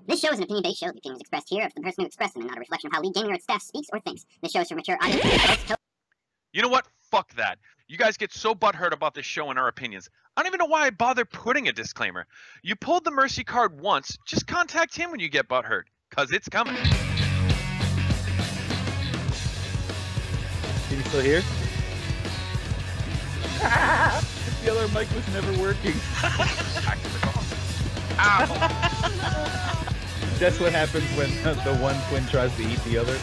This show is an opinion-based show. The opinions expressed here are of the person who expressed them and not a reflection of how League Gaming or its staff speaks or thinks. This show is for mature audience. You know what? Fuck that. You guys get so butthurt about this show and our opinions. I don't even know why I bother putting a disclaimer. You pulled the mercy card once, just contact him when you get butthurt, cause it's coming. Can you still hear? The other mic was never working. Ow. That's what happens when the one twin tries to eat the other.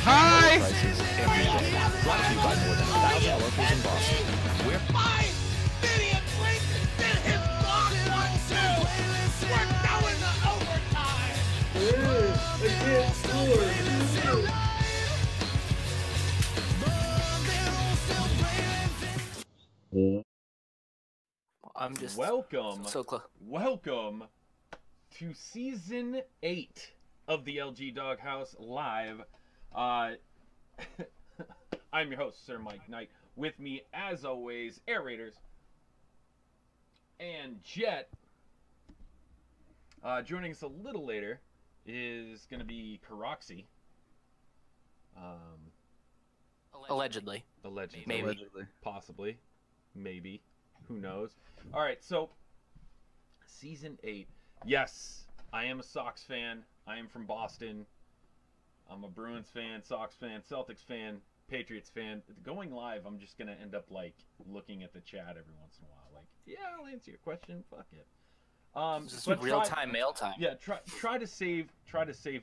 Hi! We're 5 million links in his block 1-2. We're going to overtime. I'm just Welcome so close. Welcome to Season 8 of the LG Doghouse Live. I'm your host, Sir Mike Knight. With me, as always, Air Raiders and Jet. Joining us a little later is going to be Karoxy. Allegedly. Allegedly. Maybe. Allegedly. Possibly. Maybe. Who knows? Alright, so Season 8. Yes, I am a Sox fan. I am from Boston. I'm a Bruins fan, Sox fan, Celtics fan, Patriots fan. Going live, I'm just going to end up, like, looking at the chat every once in a while. Like, yeah, I'll answer your question. Fuck it. Just real-time mail time. Yeah, try to save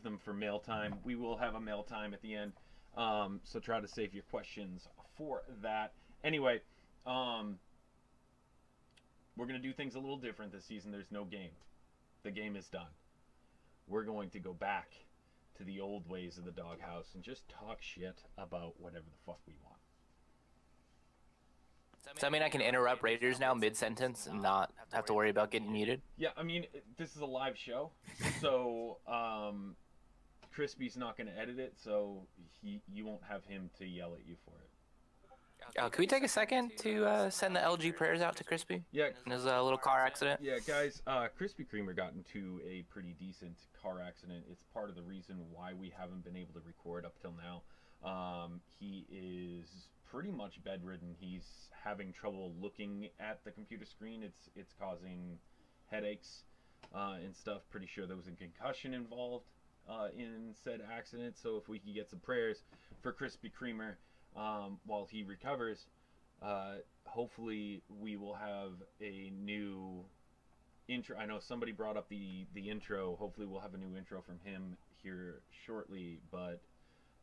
them for mail time. We will have a mail time at the end. So try to save your questions for that. Anyway, we're going to do things a little different this season. There's no game. The game is done. We're going to go back to the old ways of the Doghouse and just talk shit about whatever the fuck we want. Does that mean I can interrupt Raiders now mid-sentence and not have to worry about getting muted? Yeah, I mean, this is a live show, so Crispy's not going to edit it, so you won't have him to yell at you for it. Can we take a second to send the LG prayers out to Crispy? Yeah. In his little car accident? Yeah, guys, Krispy Kreme got into a pretty decent car accident. It's part of the reason why we haven't been able to record up till now. He is pretty much bedridden. He's having trouble looking at the computer screen. It's causing headaches and stuff. Pretty sure there was a concussion involved in said accident. So if we could get some prayers for Krispy Kremer while he recovers, hopefully we will have a new intro. I know somebody brought up the intro. Hopefully we'll have a new intro from him here shortly, but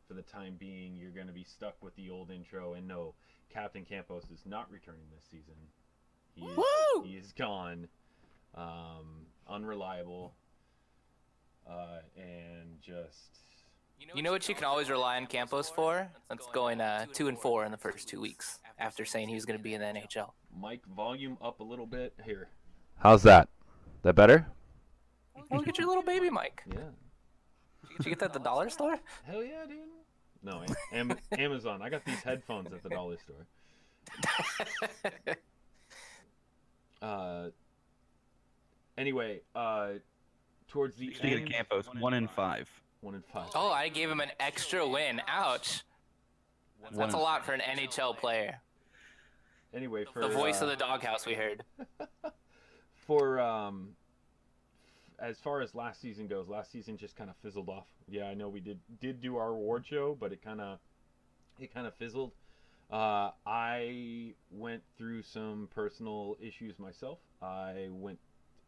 for the time being, you're going to be stuck with the old intro. And no, Captain Campos is not returning this season. He is gone. Unreliable. And just... You know what you can always rely on Campos for? That's going 2-4 in the first 2 weeks after saying he was going to be in the NHL. Mic volume up a little bit. Here. How's that? That better? Oh, look at your little baby mic. Yeah. Did you get that at the dollar store? Hell yeah, dude. No, Amazon. I got these headphones at the dollar store. Anyway, towards the Speaking end... of Campos, 1-5. 1-5. Oh, I gave him an extra win. Ouch. That's a lot for an NHL player. Anyway, for... The voice of the Doghouse we heard. For, as far as last season goes, last season just kind of fizzled off. Yeah, I know we did do our award show, but it kind of fizzled. I went through some personal issues myself. I went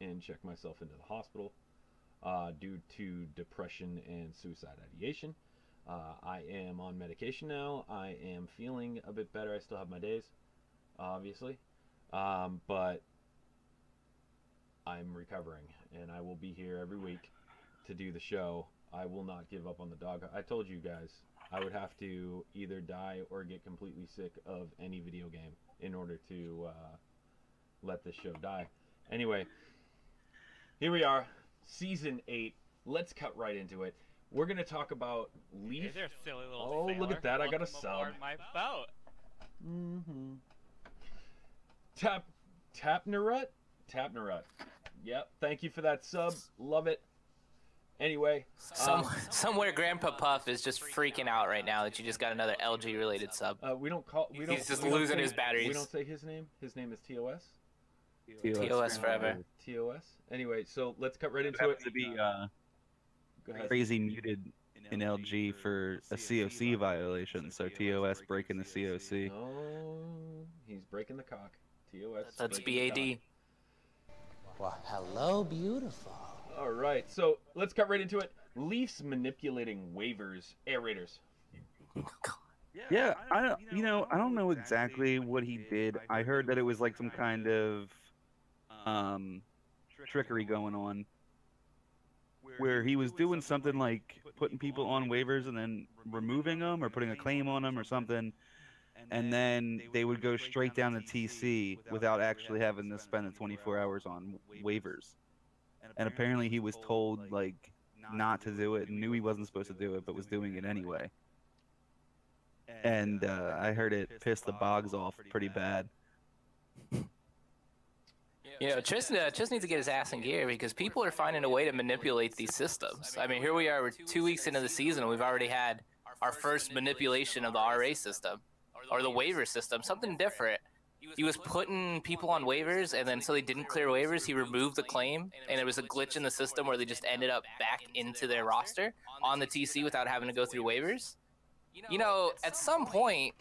and checked myself into the hospital due to depression and suicide ideation. I am on medication now. I am feeling a bit better. I still have my days, obviously, but I'm recovering, and I will be here every week to do the show. I will not give up on the dog. I told you guys I would have to either die or get completely sick of any video game in order to let this show die. Anyway, here we are, Season 8. Let's cut right into it. we're gonna talk about Leaf. Hey there, silly little Oh, look sailor. at that! I got a Welcome sub. aboard my boat. Tapnerut. Yep. Thank you for that sub. Love it. Anyway, Somewhere Grandpa Puff is just freaking out right now that you just got another LG related sub. He's just losing his batteries. We don't say his name. His name is TOS. TOS forever. TOS. Anyway, so let's cut right into it. To be Go ahead. crazy muted in LG for a COC violation, so TOS breaking the COC. Oh, he's breaking the cock. TOS. That's breaking the BAD. Well, hello, beautiful. cock. All right, so let's cut right into it. Leafs manipulating waivers. Air Raiders. Yeah, I don't know exactly what he did. I heard that it was like some kind of trickery going on, where he was doing something like putting people on waivers and then removing them or putting a claim on them or something, and then they would go straight down to TC without actually having to spend the 24 hours on waivers. And apparently he was told like not to do it and knew he wasn't supposed to do it, but was doing it anyway. And I heard it pissed the Boggs off pretty bad. You know, Tristan needs to get his ass in gear because people are finding a way to manipulate these systems. I mean, here we are, we're 2 weeks into the season, and we've already had our first manipulation of the RA system, or the waiver system, something different. He was putting people on waivers, and then so they didn't clear waivers, he removed the claim, and it was a glitch in the system where they just ended up back into their roster on the TC without having to go through waivers. You know, at some point,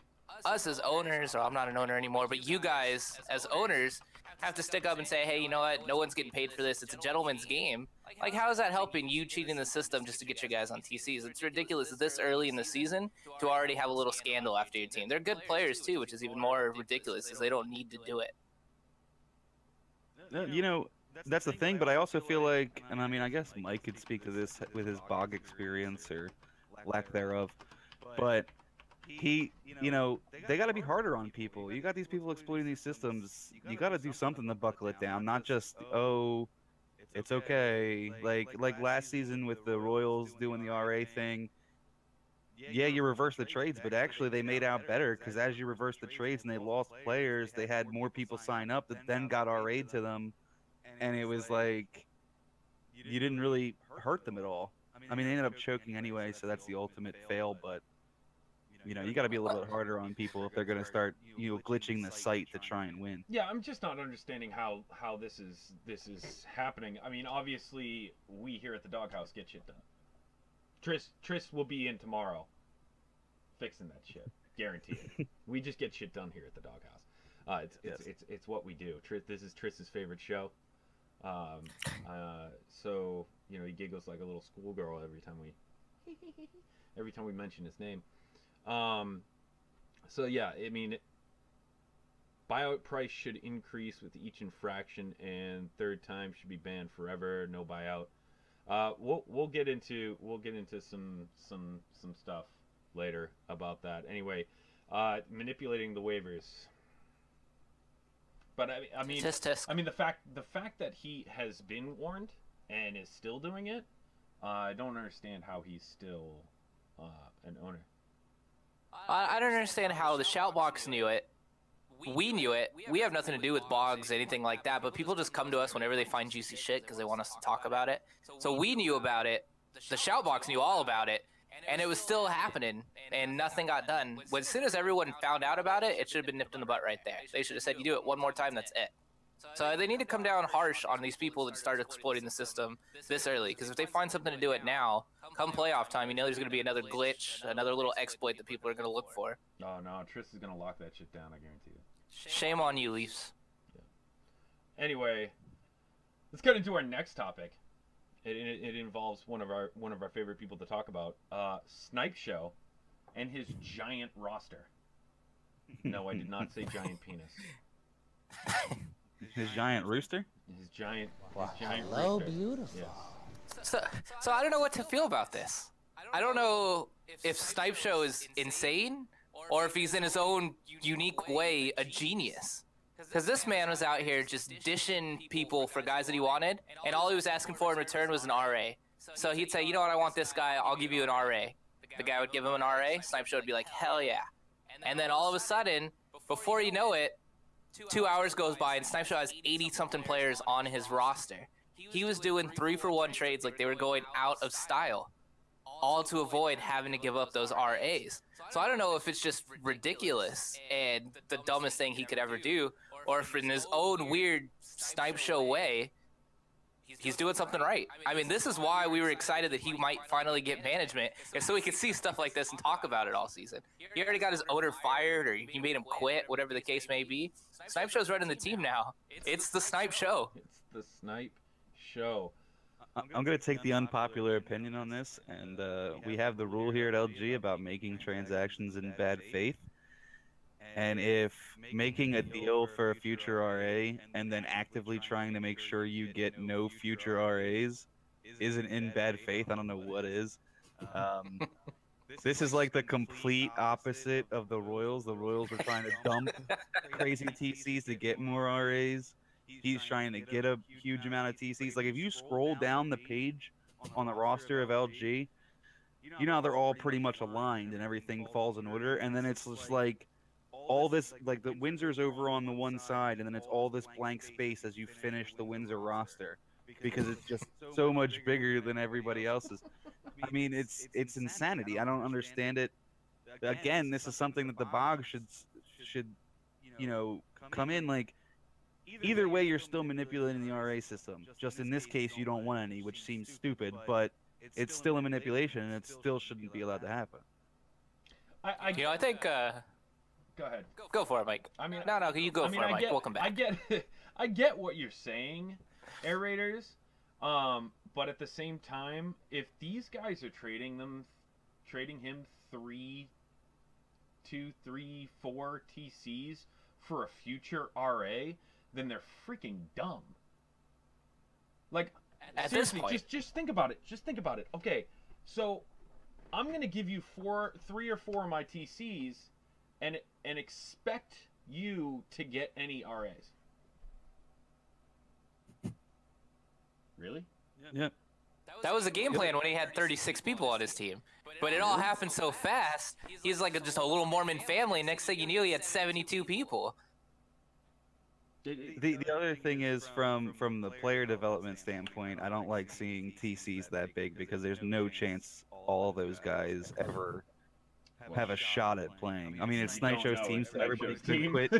us as owners, or I'm not an owner anymore, but you guys as owners have to stick up and say, hey, you know what, no one's getting paid for this, it's a gentleman's game. Like, how is that helping you cheating the system just to get your guys on TCs? It's ridiculous this early in the season to already have a little scandal after your team. They're good players too, which is even more ridiculous because they don't need to do it. You know, that's the thing, but I also feel like, and I mean, I guess Mike could speak to this with his Bog experience or lack thereof, but they got to be harder on people. You got these people exploiting these systems. You got to do something to buckle it down, not just, oh, it's okay. Like last season with the Royals doing the RA thing. Yeah, you reverse the trades, but actually they made out better because as you reverse the trades and they lost players, they had more people sign up that then got RA'd to them, and it was like you didn't really hurt them at all. I mean, they ended up choking anyway, so that's the ultimate fail, but you know, you got to be a little bit harder on people if they're going to start, glitching the site to try and win. Yeah, I'm just not understanding how this is happening. I mean, obviously, we here at the Doghouse get shit done. Tris will be in tomorrow, fixing that shit, guaranteed. We just get shit done here at the Doghouse. It's what we do. This is Tris's favorite show. So he giggles like a little schoolgirl every time we mention his name. So yeah, I mean, buyout price should increase with each infraction, and third time should be banned forever. No buyout. We'll get into some stuff later about that. Anyway, manipulating the waivers. But I mean, the fact that he has been warned and is still doing it, I don't understand how he's still an owner. I don't understand how the Shoutbox knew it. We knew it. We have nothing to do with Boggs, anything like that, but people just come to us whenever they find juicy shit because they want us to talk about it. So we knew about it. The Shoutbox knew all about it, and it was still happening, and nothing got done. As soon as everyone found out about it, it should have been nipped in the butt right there. They should have said, you do it one more time, that's it. So they need to come down harsh on these people that start exploiting the system this early, because if they find something to do it now, come playoff time, there's going to be another glitch, another little exploit that people are going to look for. Oh, no, Tris is going to lock that shit down, I guarantee you. Shame on you, Leafs. Yeah. Anyway, let's get into our next topic. It involves one of our favorite people to talk about, Snipe Show, and his giant roster. No, I did not say giant penis. His giant rooster? His giant hello, rooster. beautiful. Yes. So I don't know what to feel about this. I don't know if Snipe Show is insane or if he's in his own unique way a genius. Because this man was out here just dishing people for guys that he wanted, and all he was asking for in return was an RA. So he'd say, you know what, I want this guy, I'll give you an RA. The guy would give him an RA, Snipe Show would be like, hell yeah. And then all of a sudden, before you know it, 2 hours goes by and Snipe Show has 80-something players on his roster. He was doing 3-for-1 trades like they were going out of style, all to avoid having to give up those RAs. So I don't know if it's just ridiculous and the dumbest thing he could ever do, or if in his own weird Snipe Show way, he's doing something right. I mean, this is why we were excited that he might finally get management, and so we could see stuff like this and talk about it all season. He already got his owner fired, or he made him quit, whatever the case may be. Snipe Show's running the team now. It's the Snipe Show. It's the Snipe Show. I'm going to take the unpopular opinion on this, and we have the rule here at LG about making transactions in bad faith. And if making a deal for a future RA and then actively trying to make sure you get no future RAs isn't in bad faith, I don't know what is. This is like the complete opposite of the Royals. The Royals were trying to dump crazy TCs to get more RAs. He's trying to get a huge amount of TCs. Like, if you scroll down the page on the roster of LG, you know how they're all pretty much aligned and everything falls in order. And then it's just like all this, like the Windsor's over on the one side, and then it's all this blank space as you finish the Windsor roster because it's just so much bigger than everybody else's. I mean, it's insanity. I don't understand it. Again, this is something that the Bog should come in like. Either way, you're still manipulating the RA system. Just in this case, you don't want any, which seems stupid, but it's still a manipulation, and it still shouldn't be allowed to happen. I think. Go ahead. Go for it, Mike. I mean, no, you go for it, Mike. Welcome back. I get what you're saying, Air Raiders. But at the same time, if these guys are trading him 3, 2, 3, 4 TCs for a future RA, then they're freaking dumb. Like, at seriously, this point, just think about it. Just think about it. Okay, so I'm gonna give you 3 or 4 of my TCs, and expect you to get any RAs. Really? Yeah. that was the game plan when he had 36 people on his team. But it all happened so fast. He's like just a little Mormon family. Next thing you knew, he had 72 people. The other thing is, from the player development standpoint, I don't like seeing TCs that big because there's no chance all those guys ever have a shot at playing. I mean, it's Snipe Show's team, so everybody could quit.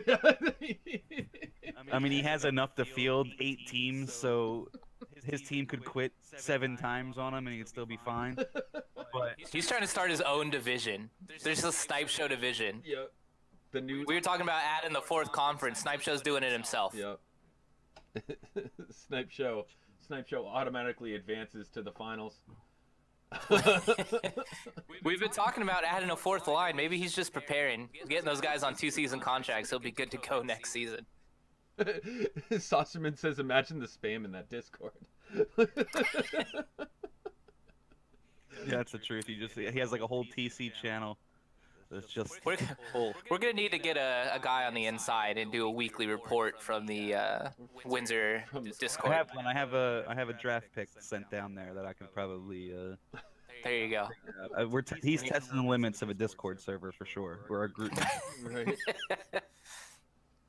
I mean, he has enough to field 8 teams, so his team could quit 7 times on him and he'd still be fine. But He's trying to start his own division. There's a Snipe Show division. Yep. The new. We were talking about adding the 4th conference. Snipe Show's doing it himself. Yep. Snipe Show automatically advances to the finals. We've been talking about adding a 4th line. Maybe he's just preparing, getting those guys on 2-season contracts. He'll be good to go next season. Saucerman says, "Imagine the spam in that Discord." yeah, that's the truth. He has like a whole TC channel. It's just We're gonna need to get a guy on the inside and do a weekly report from the Windsor Discord. I have a draft pick sent down there that I could probably. There you go. He's testing the limits of a Discord server for sure. We're a group. Right.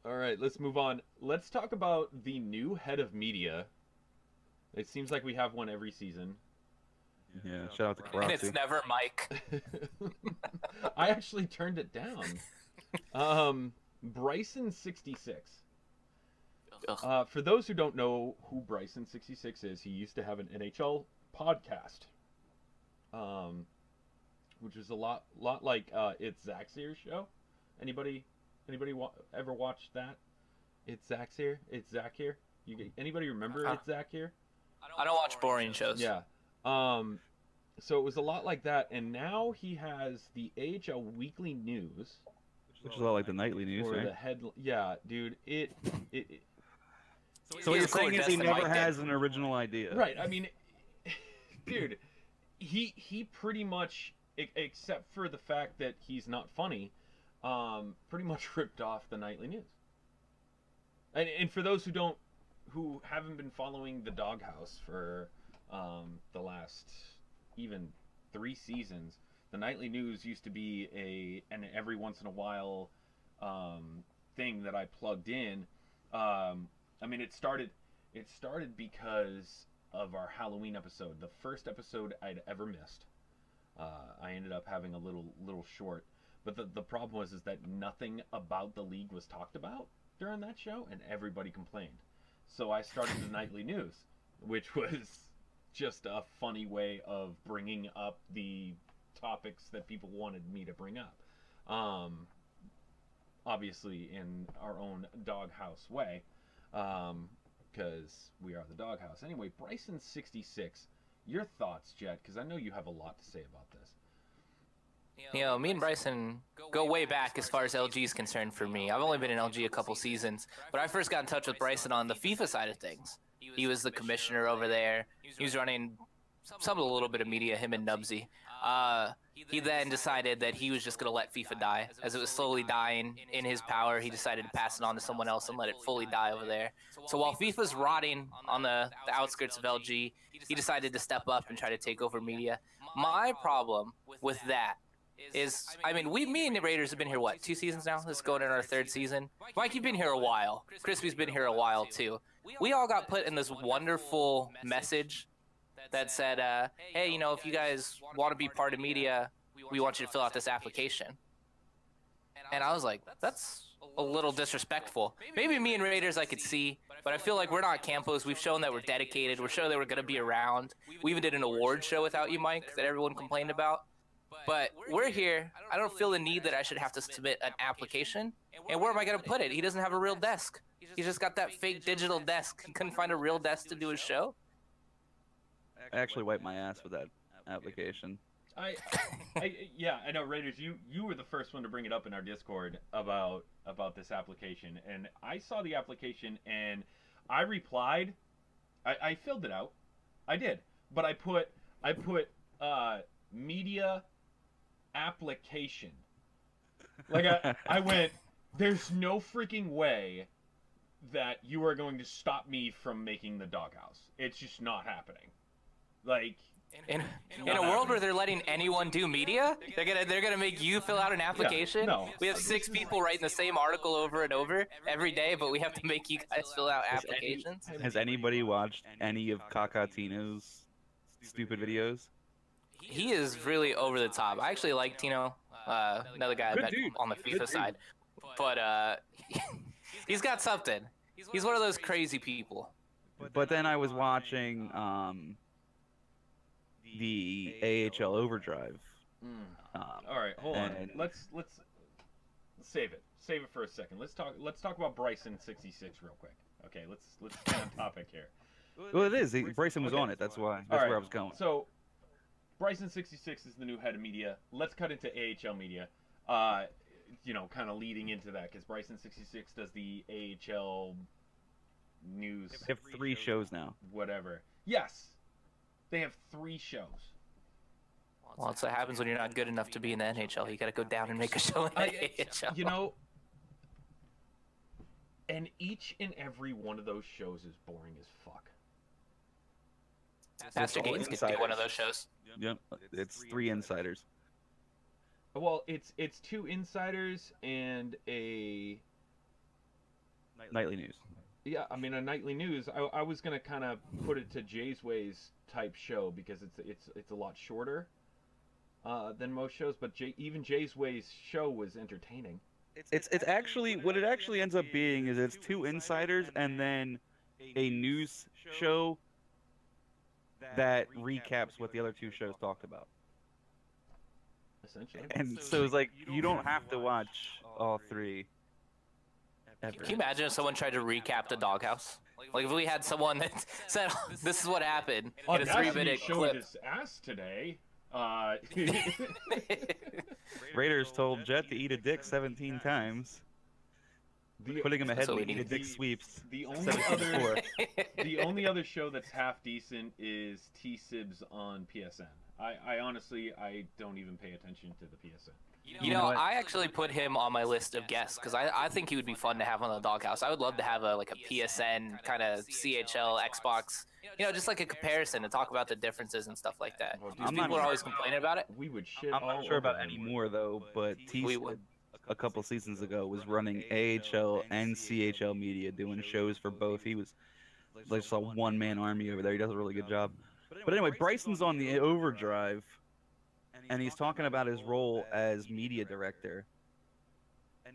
All right, let's move on. Let's talk about the new head of media. It seems like we have one every season. Yeah, shout out to Karate. And it's never Mike. I actually turned it down. Bryson66. For those who don't know who Bryson66 is, he used to have an NHL podcast, which is a lot like It's Zach's Here show. Anybody ever watched that? It's Zach's Here. It's Zach Here. Anybody remember It's Zach Here? I don't watch boring shows. Yeah. So it was a lot like that, and now he has the AHL Weekly News, which is a lot like the nightly news, or right? the head. Yeah, dude. So what you're saying is he never has an original idea. Right. I mean, dude, he pretty much, except for the fact that he's not funny, pretty much ripped off the nightly news. And for those who haven't been following the Doghouse for the last even 3 seasons. The nightly news used to be an every once in a while thing that I plugged in. I mean, it started because of our Halloween episode, the first episode I'd ever missed. I ended up having a little short, but the problem was that nothing about the league was talked about during that show, and everybody complained. So I started the nightly news, which was just a funny way of bringing up the topics that people wanted me to bring up. Obviously in our own Doghouse way, because we are the Doghouse. Anyway, Bryson66, your thoughts, Jet, because I know you have a lot to say about this. You know, me and Bryson go way back as far as LG is concerned for me. I've only been in LG a couple seasons, but I first got in touch with Bryson on the FIFA side of things. He was the commissioner over there. He was running some of a little bit of media, him and Nubsy. He then decided that he was just going to let FIFA die. As it was slowly dying in his power, he decided to pass it on to someone else and let it fully die over there. So while FIFA's rotting on the outskirts of LG, he decided to step up and try to take over media. My problem with that is, I mean, me and the Raiders have been here, what, 2 seasons now? This is going in our 3rd season. Mike, you've been here a while. Crispy's been here a while, too. We all got put in this wonderful message that said, hey, you know, if you guys want to be part of media, we want you to fill out this application. And I was like, that's a little disrespectful. Maybe me and Raiders I could see, but I feel like we're not Campos. We've shown that we're dedicated. We're showing that we're going to be around. We even did an award show without you, Mike, that everyone complained about. But we're here. I don't feel the need that I should have to submit an application. And where am I going to put it? He doesn't have a real desk. He's just got that fake digital desk. He couldn't find a real desk to do his show. I actually wiped my ass with that application. Yeah, I know, Raiders. You were the first one to bring it up in our Discord about this application, and I saw the application and I replied. I filled it out. I did, but I put media application. Like I went. There's no freaking way that you are going to stop me from making the Doghouse. It's just not happening. Like, in a world where they're letting anyone do media, they're gonna make you fill out an application. Yeah, no. We have 6 people writing the same article over and over every day, but we have to make you guys fill out applications. Has anybody watched any of Kakatino's stupid videos? He is really over the top. I actually like Tino, another guy I met on the FIFA side, but he's got something. He's one of those crazy people. But then I was watching the AHL Overdrive. All right, hold on. Let's save it. Save it for a second. Let's talk about Bryson66 real quick. Okay, let's get on topic here. Well, it is. Bryson was on it. That's why. That's where I was going. So, Bryson66 is the new head of media. Let's cut into AHL media. You know, kind of leading into that, because Bryson66 does the AHL news. They have 3 shows now. Whatever. Yes, they have 3 shows. Well, that's what happens when you're not good enough to be in the NHL. You got to go down and make a show in the AHL. You know, and each and every one of those shows is boring as fuck. Pastor Gaines gets to be one of those shows. Yep, it's 3 insiders. Well, it's 2 insiders and a Nightly news. Yeah, I mean a nightly news. I was gonna kind of put it to Jay's Ways type show because it's a lot shorter than most shows. But even Jay's Ways show was entertaining. It's actually what it actually ends up being is it's 2 insiders and then a news show that recaps what the other 2 shows talked about. Essentially. And so it's like you don't have to watch all 3. Ever. Can you imagine if someone tried to recap the Doghouse? Like if we had someone that said, "This is what happened" in a 3-minute clip. His ass today. Raiders told Jet to eat a dick 17 times, putting him ahead to eat a dick sweeps. The only other show that's half decent is T-Sibs on PSN. I honestly, I don't even pay attention to the PSN. You know, I actually put him on my list of guests because I think he would be fun to have on the Doghouse. I would love to have a PSN kind of CHL Xbox, you know, just like a comparison to talk about the differences and stuff like that. Well, dude, Because I'm people not are always complaining about it. We would shit I'm all not sure about over him. anymore though, but We T would. a couple seasons ago was running AHL and CHL media doing shows for both. He was like just a one-man army over there. He does a really good job. But anyway, Bryson's on the Overdrive, and he's talking about his role as media director.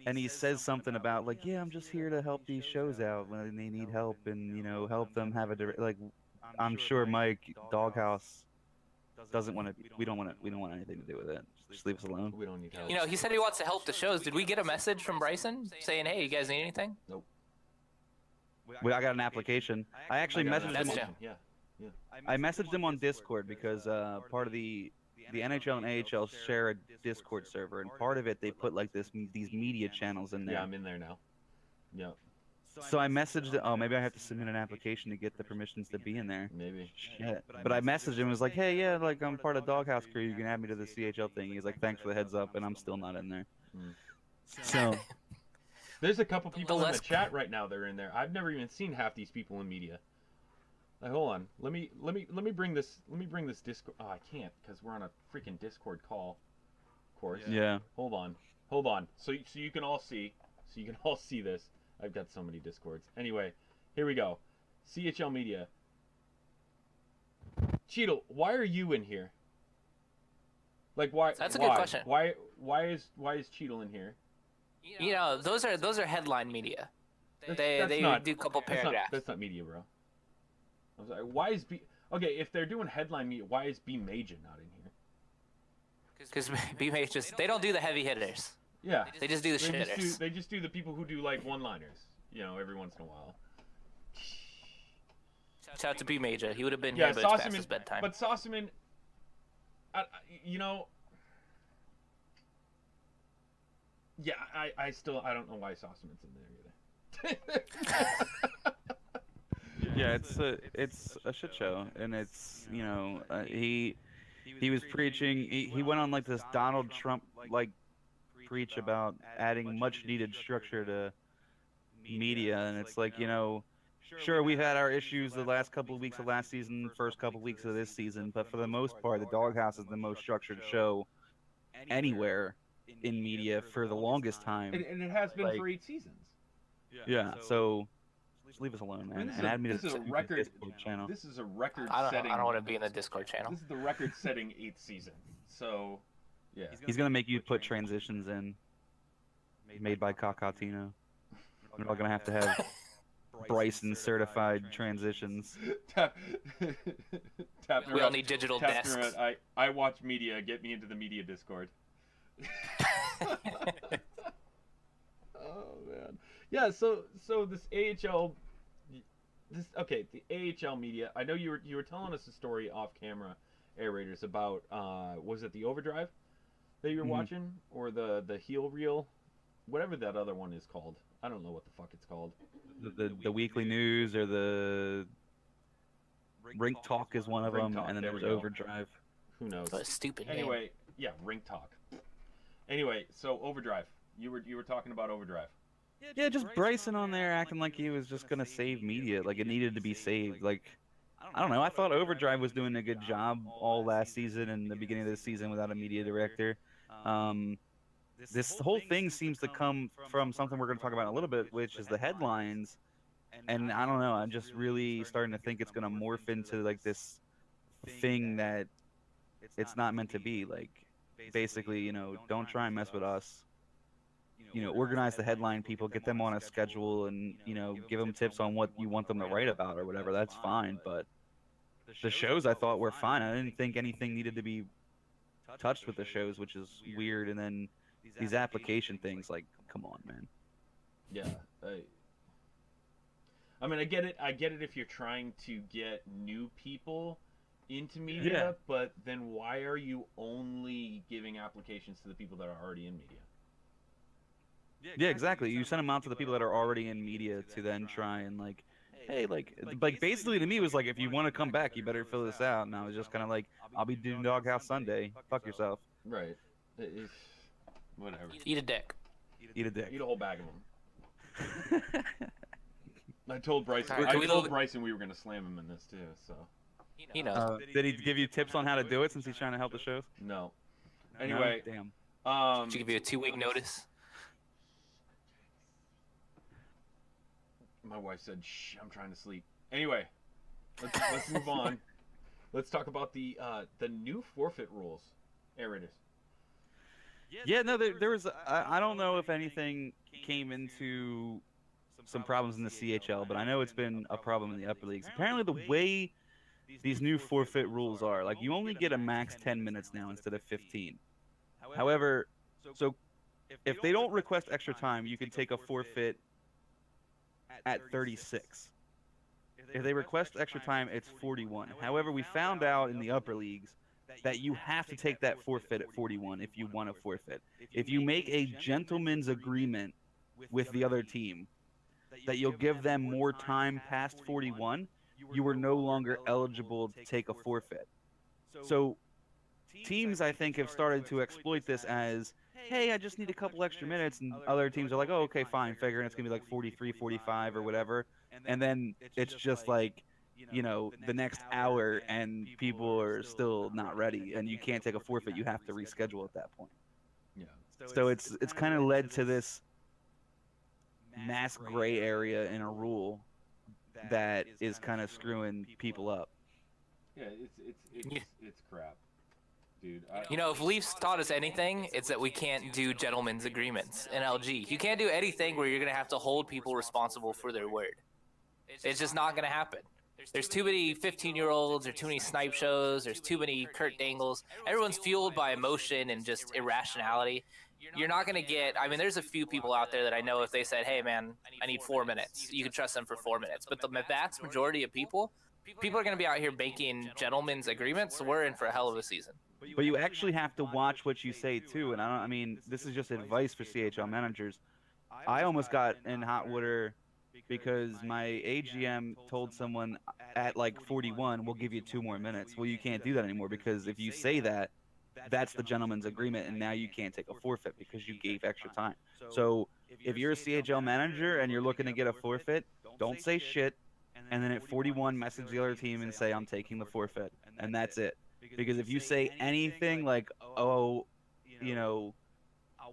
And he says something about like, yeah, I'm just here to help these shows out when they need help, and you know, help them have a like. I'm sure Mike Doghouse doesn't want to. We don't want anything to do with it. Just leave us alone. We don't need help. You know, he said he wants to help the shows. Did we get a message from Bryson saying, hey, you guys need anything? Nope. I got an application. I actually got messaged an him. application. Yeah. I messaged him on Discord because part of the NHL and AHL share a Discord server, and part of it they put like these media channels in there. Yeah, I'm in there now. Yeah, So I messaged. Oh, maybe I have to submit an application to get the permissions to be in there. maybe. Shit. But I messaged him. Was like, hey, yeah, like I'm part of Doghouse crew. You can add me to the CHL thing. He's like, thanks for the heads up, and I'm still not in there. So There's a couple people in the chat right now that are in there. I've never even seen half these people in media. Like, hold on. Let me bring this Discord. Oh, I can't because we're on a freaking Discord call. Of course. yeah. Hold on. So you can all see. So you can all see this. I've got so many Discords. Anyway, here we go. CHL Media. Cheadle, why are you in here? Like, why? That's a good question. Why is Cheadle in here? You know, those are headline media. That's They not- do a couple paragraphs. That's not media, bro. I'm sorry. Why is B? Okay, if they're doing headline media, why is B Major not in here? Because they don't do the heavy hitters. Yeah. They just do the shitters. They just do the people who do like one-liners, you know, every once in a while. Shout out to B Major. He would have been Yeah, here, but it's past his Sossaman. bedtime. But Sossaman, you know, yeah, I don't know why Sossaman's in there either. Yeah, it's a shit show, and it's he was preaching. He went on like this Donald Trump like preach about adding much needed structure to media, and it's like, sure, we've had our issues the last couple of weeks of last season, first couple of weeks of this season, but for the most part, the Doghouse is the most structured show anywhere in media for the longest time. And it has been Like, for 8 seasons. Yeah, so just leave us alone, man, and add me to this is the a record Discord channel. This is a record I setting. don't want to be in the Discord channel. This is the record-setting 8th season. So, yeah. He's gonna make you put transitions in, made by Kakatino. We're all gonna have to have Bryson certified transitions. We all need digital desks. I watch media. Get me into the media Discord. Oh man. Yeah. So this AHL. The AHL media. I know you were telling us a story off camera, Air Raiders, about was it the Overdrive that you were watching, or the heel reel, whatever that other one is called. I don't know what the fuck it's called. The weekly news, or the Rink Talk is one of Rink them, Talk, and then there we there's go. Overdrive. Who knows? What a stupid name. Anyway, yeah, Rink Talk. Anyway, so Overdrive. You were talking about Overdrive. Yeah, just Bryson on there acting like he was just gonna save media, like it needed to be saved. Like, I don't know. I thought Overdrive was doing a good job all last season and the beginning of the season without a media director. This whole thing seems to come from something we're going to talk about in a little bit, which is the headlines. And I don't know, I'm just really starting to think it's going to morph into like this thing that it's not meant to be. Like, basically, don't try and mess with us. Organize the headline people, get them on a schedule, and give them tips on what you want them to write about or whatever. That's fine. But the shows I thought were fine. I didn't think anything needed to be touched with the shows, which is weird. And then these application things, like, come on, man. Yeah. I mean, I get it. I get it if you're trying to get new people into media, Yeah. but then why are you only giving applications to the people that are already in media? Yeah, exactly. You send them out to the people that are already in media to then try and, like, hey, like basically to me it was like, if you want to come back, you better fill this out. And I was just kind of like, I'll be doing Doghouse Sunday. Fuck yourself. Right. Whatever. Eat a dick. Eat a dick. Eat a whole bag of them. I told Bryson. Alright, I can we told look- Bryson we were gonna slam him in this too. So He knows. Did he give you tips on how to do it since he's trying to help the shows? no. No? Anyway, Damn. Should give you a 2-week notice. my wife said, "Shh, I'm trying to sleep." Anyway, let's move on. Let's talk about the new forfeit rules. Aerators. Yeah, no, there was. I don't know if anything came into some problems in the CHL, but I know it's been a problem in the upper leagues. Apparently, the way these new forfeit rules are, like, you only get a max 10 minutes now instead of 15. However, so if they don't request extra time, you can take a forfeit at 36. If they request extra time, it's 41. However, we found out in the upper leagues that you have to take that forfeit at 41 if you want to forfeit. If you make a gentleman's agreement with the other team that you'll give them more time past 41, you are no longer eligible to take a forfeit. So teams, I think, have started to exploit this as, hey, I just need a couple extra minutes, and other teams are like, oh, okay, fine, figuring it's going to be like 43, 45 or whatever. And then it's just like, you know, the next hour and people are still not ready, and you can't take a forfeit. You have to reschedule at that point. Yeah. So it's kind of led to this mass gray area in a rule that is kind of screwing people up. Yeah, it's crap, dude. You know, if Leafs taught us anything, it's that we can't do gentlemen's agreements in LG. You can't do anything where you're going to have to hold people responsible for their word. It's just not going to happen. There's too many 15-year-olds, there's too many snipe shows, there's too many Kurt Dangles. Everyone's fueled by emotion and just irrationality. You're not going to get, I mean, there's a few people out there that I know if they said, hey, man, I need 4 minutes, you can trust them for 4 minutes. But the vast majority of people are going to be out here making gentlemen's agreements, so we're in for a hell of a season. But you actually have to watch what you say, too. And I mean, this is just advice for CHL managers. I almost got in hot water because my AGM told someone at like 41, we'll give you 2 more minutes. Well, you can't do that anymore, because if you say that, that's the gentleman's agreement, and now you can't take a forfeit because you gave extra time. So if you're a CHL manager and you're looking to get a forfeit, don't say shit, and then at 41 message the other team and say, I'm taking the forfeit, and that's it. Because if you say anything like, oh, you know,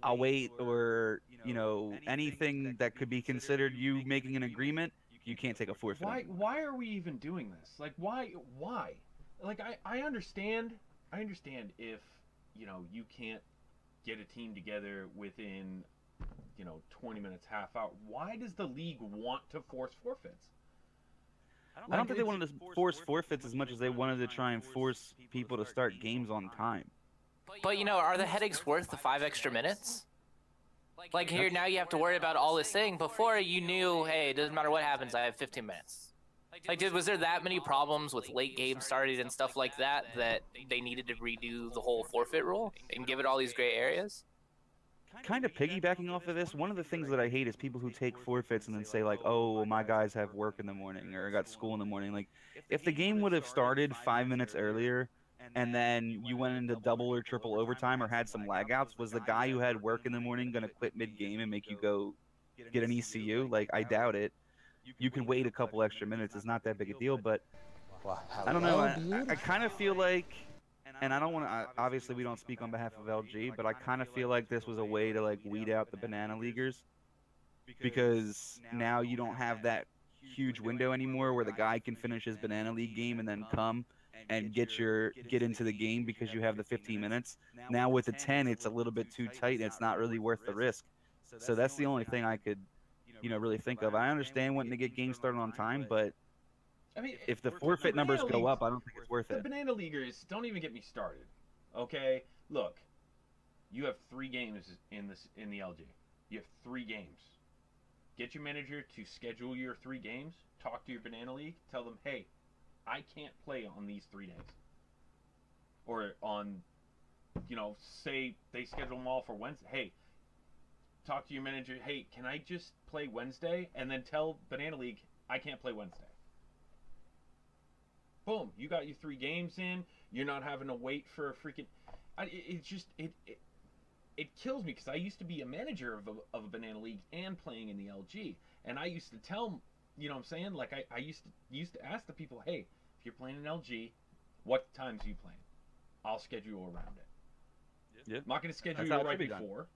I'll wait, or, you know, anything that could be considered you making an agreement, you can't take a forfeit. Why are we even doing this? Like, why? Like, I understand if, you know, you can't get a team together within, you know, 20 minutes, half hour. Why does the league want to force forfeits? I don't think they wanted to force forfeits as much as they wanted to try and force people to start games on time. But, you know, are the headaches worth the 5 extra minutes? Like here, now you have to worry about all this thing. Before, you knew, hey, it doesn't matter what happens, I have 15 minutes. Like, was there that many problems with late games started and stuff like that that they needed to redo the whole forfeit rule and give it all these gray areas? Kind of piggybacking off of this, one of the things that I hate is people who take forfeits and then say, like, oh, well, my guys have work in the morning, or I got school in the morning. Like, if the game would have started 5 minutes earlier and then you went into double or triple overtime or had some lag outs, was the guy who had work in the morning going to quit mid-game and make you go get an ECU? Like, I doubt it. You could wait a couple extra minutes. It's not that big a deal, but I don't know. I kind of feel like, and I don't want to, obviously we don't speak on behalf of LG, but I kind of feel like this was a way to, like, weed out the banana leaguers, because now you don't have that huge window anymore where the guy can finish his banana league game and then come and get into the game because you have the 15 minutes. Now with the 10, it's a little bit too tight, and it's not really worth the risk. So that's the only thing I could, you know, really think of. I understand wanting to get games started on time, but I mean, if the forfeit numbers go up, I don't think it's worth the it. banana leaguers, don't even get me started. Okay, look, you have 3 games in the LG. You have 3 games. Get your manager to schedule your 3 games. Talk to your banana league. Tell them, hey, I can't play on these 3 days. Or on, you know, say they schedule them all for Wednesday. Hey, talk to your manager. Hey, can I just play Wednesday? And then tell banana league, I can't play Wednesday. Boom, you got your 3 games in. You're not having to wait for a freaking. It kills me because I used to be a manager of a Banana League and playing in the LG, and I used to tell, you know what I'm saying? Like I used to ask the people, hey, if you're playing an LG, what times are you playing? I'll schedule around it. Yeah. I'm not going to schedule That's you how it right should be done. before.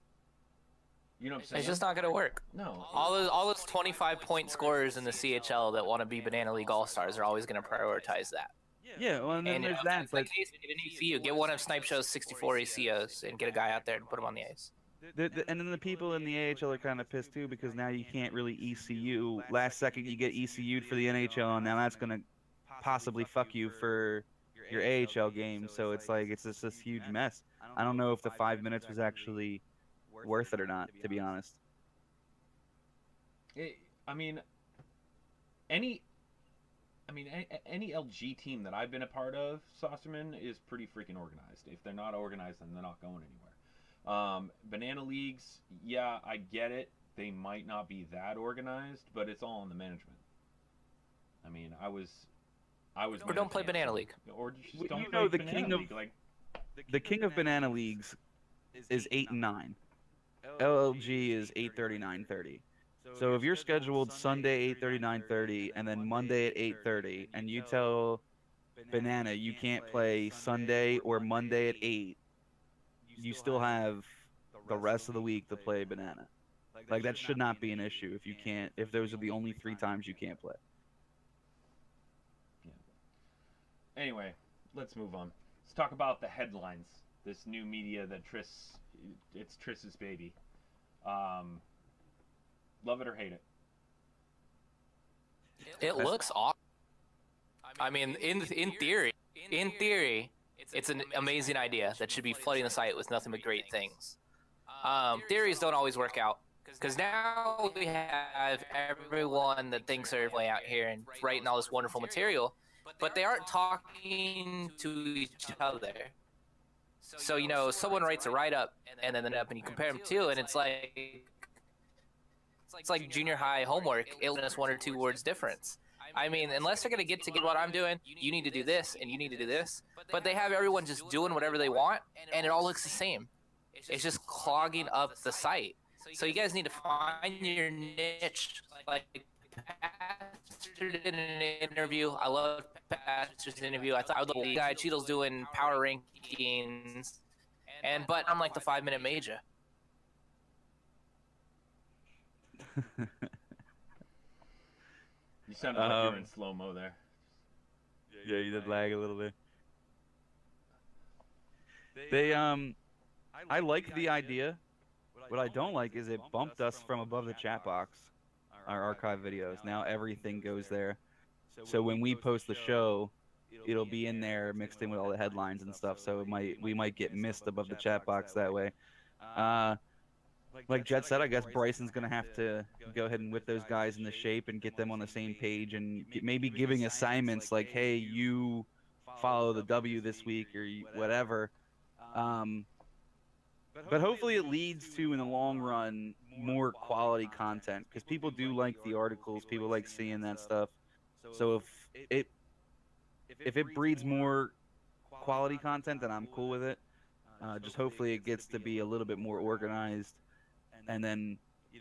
You know what I'm saying? It's just not going to work. No. All those 25-point scorers in the CHL that want to be Banana League All-Stars are always going to prioritize that. Yeah, well, and then And there's it's that. like an ACU. Get one of Snipe Show's 64 ACOs and get a guy out there and put him on the ice. And then the people in the AHL are kind of pissed too because now you can't really ECU. Last second you get ECU'd for the NHL, and now that's going to possibly fuck you for your AHL game. So it's like it's just this huge mess. I don't know if the 5 minutes was actually worth it or not, to be honest. Any LG team that I've been a part of, Saucerman, is pretty freaking organized. If they're not organized, then they're not going anywhere. Banana Leagues, yeah, I get it. They might not be that organized, but it's all in the management. I mean, I was. Or don't play Banana League. Or just don't You play know, the Banana king of League. Like, the king of Banana Leagues is 8 and 9. LLG is 8:30, 9:30. So if you're scheduled Sunday 8:30, 9:30, and then Monday at 8:30, and you tell Banana you can't play Sunday or Monday at 8, you still have the rest of the week to play Banana. Like that should not be an issue if those are the only 3 times you can't play. anyway, let's move on. Let's talk about the headlines. This new media that it's Triss's baby. Love it or hate it. It looks awesome. I mean, in theory, it's an amazing idea that should be flooding the site with nothing but great things. Theories don't always work out, because now we have everyone that thinks they're way out here and writing all this wonderful material, but they aren't talking to each other. So, you know, someone writes a write-up and then and you compare them to, and it's like junior high homework, illness 1 or 2 words difference. I mean, unless they're going to get what I'm doing, you need to do this, and you need to do this. But they have everyone just doing whatever they want, and it all looks the same. It's just clogging up the site. So you guys need to find your niche. Like, Pastor did an interview. I love Pastor's interview. I thought the guy Cheadle's doing power rankings, but I'm like the 5-minute major. You sounded like you were in slow-mo there. Yeah, you did lag a little bit. I like the idea. What I don't like is it bumped us from above the chat box, our archive videos. Now everything goes there. So when we post the show, it'll be in there mixed in with all the headlines and stuff. So we might get missed above the chat box that way. Like Jet said, I guess Bryson's going to have to go ahead and whip those guys into shape and get them on the same page, and maybe giving assignments like, hey, you follow the W this week or whatever. But hopefully it leads to, in the long run, more quality content, because people do like the articles. People like seeing that stuff. So if it breeds more quality content, then I'm cool with it. Just hopefully it gets to be a little bit more organized. And then,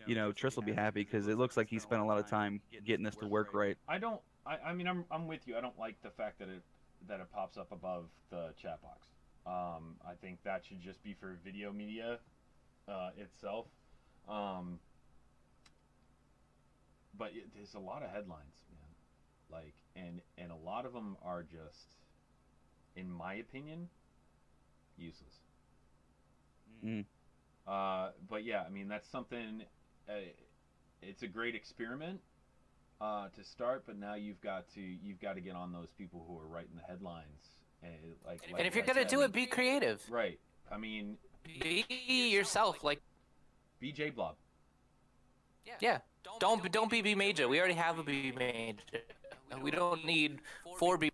you know, Triss will be happy, because it looks like he spent a lot of time getting this to work right. I mean, I'm with you. I don't like the fact that it pops up above the chat box. I think that should just be for video media itself. But there's a lot of headlines, man. Like, and a lot of them are just, in my opinion, useless. Mm. But yeah, I mean, that's something. It's a great experiment to start, but now you've got to get on those people who are writing the headlines. And if you're gonna do it, be creative. Right. I mean, be yourself. Like, BJ Blob. Yeah. Don't be B major. We already have a B major. We don't need 4 B.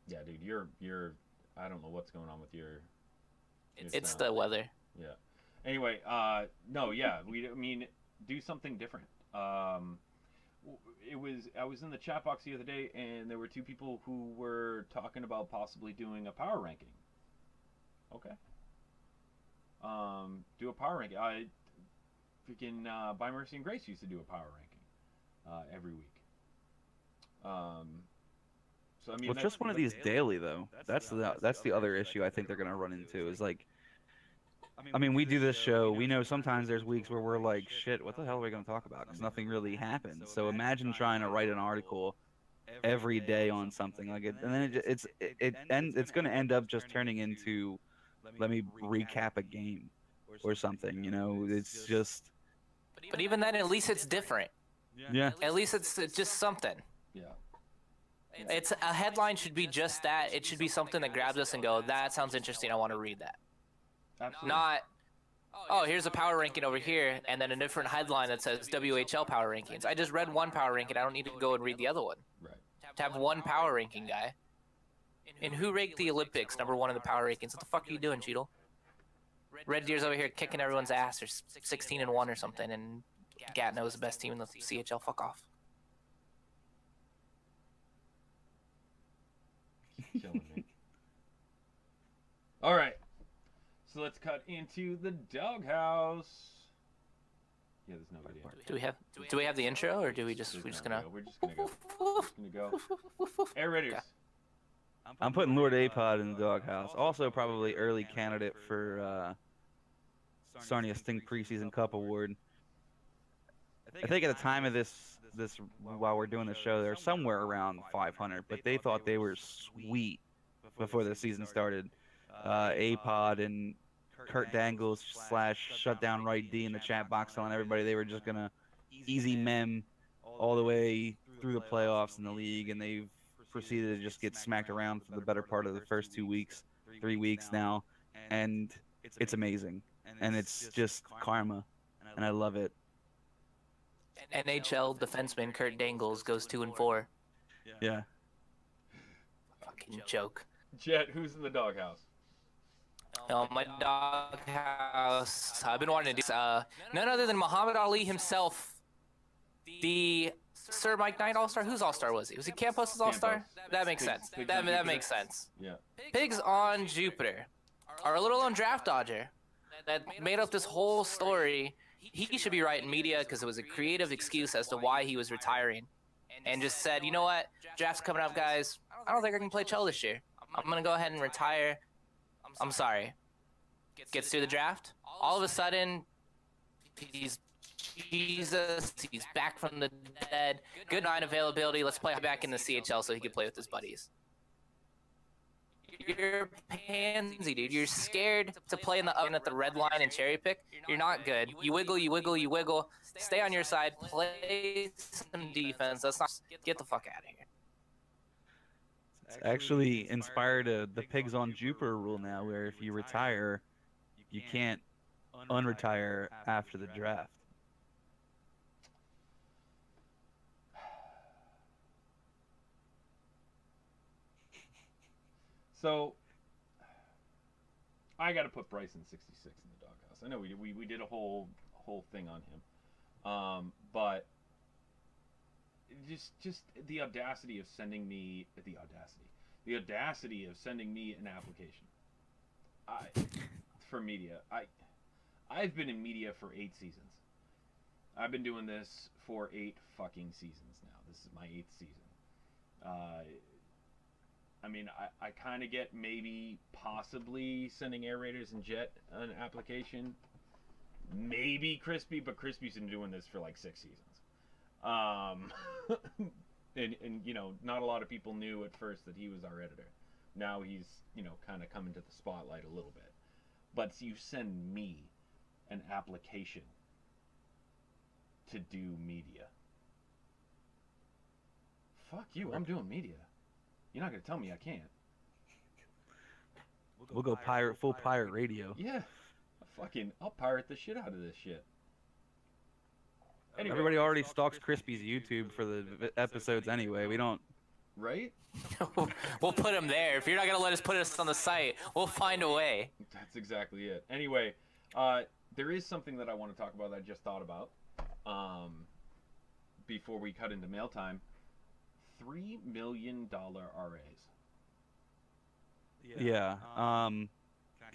Yeah, dude, you're. I don't know what's going on with your It's sound. the weather. Yeah. Anyway, no, yeah, I mean, do something different. I was in the chat box the other day, and there were two people who were talking about possibly doing a power ranking. Okay. Do a power ranking. I freaking By Mercy and Grace used to do a power ranking every week. So I mean, Well, it's just one of these daily though. That's the other issue I think they're gonna run into is like, I mean, we do this show. We know sometimes there's weeks where we're like, shit, what the hell are we gonna talk about? Because nothing really happens. So imagine trying to write an article every day on something like it, and then it's gonna end up just turning into, let me recap a game or something. You know, it's just. But even then, at least it's different. Yeah. At least it's just something. Yeah. It's a headline should be just that. It should be something that grabs us and go, that sounds interesting. I want to read that. Absolutely. Not, oh, here's a power ranking over here, and then a different headline that says WHL power rankings. I just read one power ranking. I don't need to go and read the other one. Right. To have one power ranking guy. And who ranked the Olympics #1 in the power rankings? What the fuck are you doing, Cheadle? Red Deer's over here kicking everyone's ass. They're 16-1 or something, and Gatineau's the best team in the CHL. Fuck off. Killing me. All right, so let's cut into the Doghouse. Yeah, there's no video. Do we have the intro, or do we just There's we're just no gonna? video. We're just gonna go. We're just gonna go. Air Raiders. Okay. I'm putting Lord Apod in the Doghouse. Also, probably early candidate for Sarnia Sting Preseason Cup Award. I think at the time of this while we're doing the show, they're somewhere around 500, but they thought they were sweet before the season started. Apod and Kurt Dangles / Shutdown Right D in the chat box telling everybody they were just gonna easy mem all the way through the playoffs in the league, and they've proceeded to just get smacked around for the better part of the first 2 weeks, 3 weeks now, and it's amazing, and it's just karma, and I love it. NHL defenseman Kurt Dangles goes 2-4. Yeah. Fucking joke. Jet, who's in the Doghouse? My Doghouse. I've been wanting to do none other than Muhammad Ali himself, the Sir Mike Knight All-Star. Whose All-Star was he? Was he Campos' All-Star? Campos. That makes sense. Pigs That on Jupiter. makes sense. Yeah. Pigs on Jupiter. Our little known draft dodger that made up this whole story. He should be writing media because it was a creative excuse as to why he was retiring, and just said, you know what, draft's coming up, guys. I don't think I can play Chell this year. I'm gonna go ahead and retire. I'm sorry. Gets through the draft. All of a sudden, he's Jesus. He's back from the dead. Good line availability. Let's play back in the CHL so he can play with his buddies. You're pansy, dude. You're scared to play in the oven at the red line and cherry pick. You're not good. You wiggle, you wiggle, you wiggle. Stay on your side. Play some defense. Let's not get the fuck out of here. It's actually inspired the Pigs on Jupiter rule now, where if you retire, you can't unretire after the draft. So, I got to put Bryson 66 in the Doghouse. I know we did a whole thing on him, but just the audacity of sending me an application. For media. I've been in media for 8 seasons. I've been doing this for 8 fucking seasons now. This is my 8th season. I mean, I kind of get maybe possibly sending Air Raiders and Jet an application. Maybe Crispy, but Crispy's been doing this for like 6 seasons. And you know, not a lot of people knew at first that he was our editor. Now he's, you know, kind of coming to the spotlight a little bit. But you send me an application to do media. Fuck you, I'm doing media. You're not going to tell me I can't. We'll go full pirate radio. Yeah. I'll pirate the shit out of this shit. Anyway. Everybody already stalks Crispy's YouTube for the episodes anyway. We don't. Right? We'll put him there. If you're not going to let us put us on the site, we'll find a way. That's exactly it. Anyway, there is something that I want to talk about that I just thought about. before we cut into mail time. $3 million RAs. Yeah. Can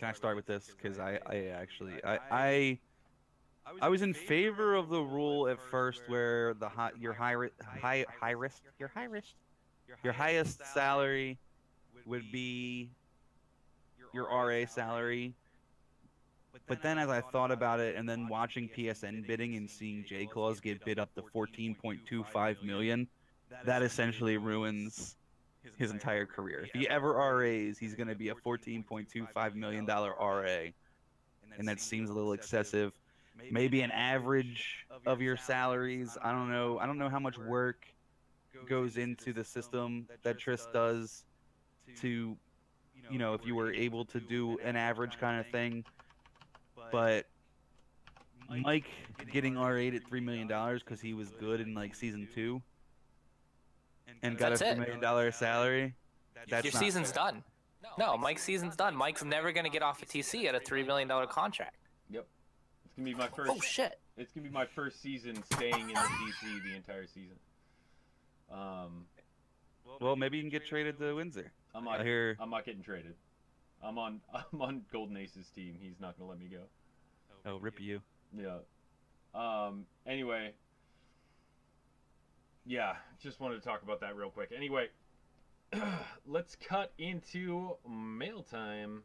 I start with this? Because I was in favor of the rule at first, where your highest salary would be your RA salary. But then, as I thought about it, and then watching PSN bidding and seeing J Claus get bid up to 14.25 million, that essentially ruins his entire career. If he ever RAs, he's going to be a $14.25 million RA, and that seems a little excessive. Maybe an average of your salaries. I don't know. I don't know how much work goes into the system that Tris does to, if you were able to do an average kind of thing. But Mike getting R8 at $3 million because he was good in like season 2 and got That's a $3 it. million salary. That's Your not season's fair. done. No, Mike's season's done. Mike's never going to get off a TC at a $3 million contract. Yep. It's gonna be my first. Oh, shit. It's gonna be my first season staying in the DC the entire season. Well, maybe you can get traded to Windsor. I'm I not. hear. I'm not getting traded. I'm on Golden Ace's team. He's not gonna let me go. Oh, rip you. Yeah. Anyway. Yeah, just wanted to talk about that real quick. Anyway, let's cut into mail time.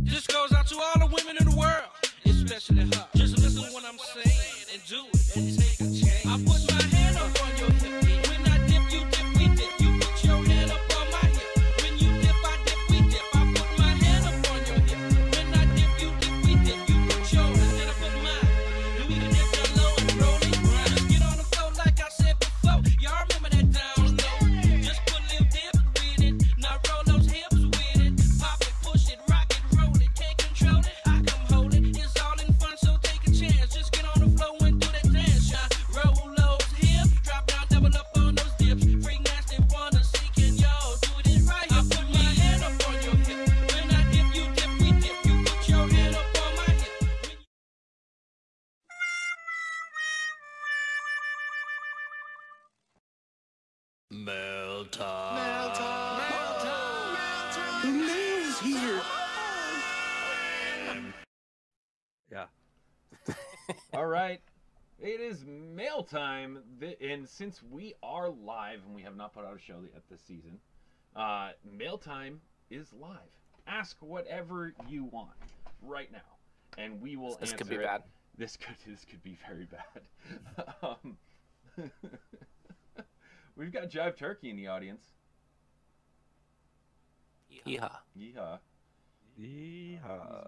This goes out to all the women in the world, especially her. Just listen to what I'm saying and do it and take a chance. I put my hand up on your hip. When I dip, you dip, we dip. You put your hand up on my hip. When you dip, I dip, we dip. I put my hand up on your hip. When I dip, you dip, we dip. You put yours, then I put mine. And we can dip down low and roll it grind. Just get on the floor like I said before. Y'all remember that down low. Just put a little dip with it. Now roll those hips with it. Pop it, push it, rock it, roll it. Can't control it, I come hold it. It's all in fun, so take a chance. Just get on the floor and do that dance. Roll those hips, drop down, double up on those dips. Freak nasty, wanna see, can y'all do it right? I put my hand up on your hip. When I dip, you dip, we dip. You put your hand up on my hip. Mail time. Yeah. All right. It is mail time, and since we are live and we have not put out a show yet this season, mail time is live. Ask whatever you want right now, and we will This answer could be it. bad. This could be very bad. We've got Jive Turkey in the audience. Yeehaw. Yeehaw. He's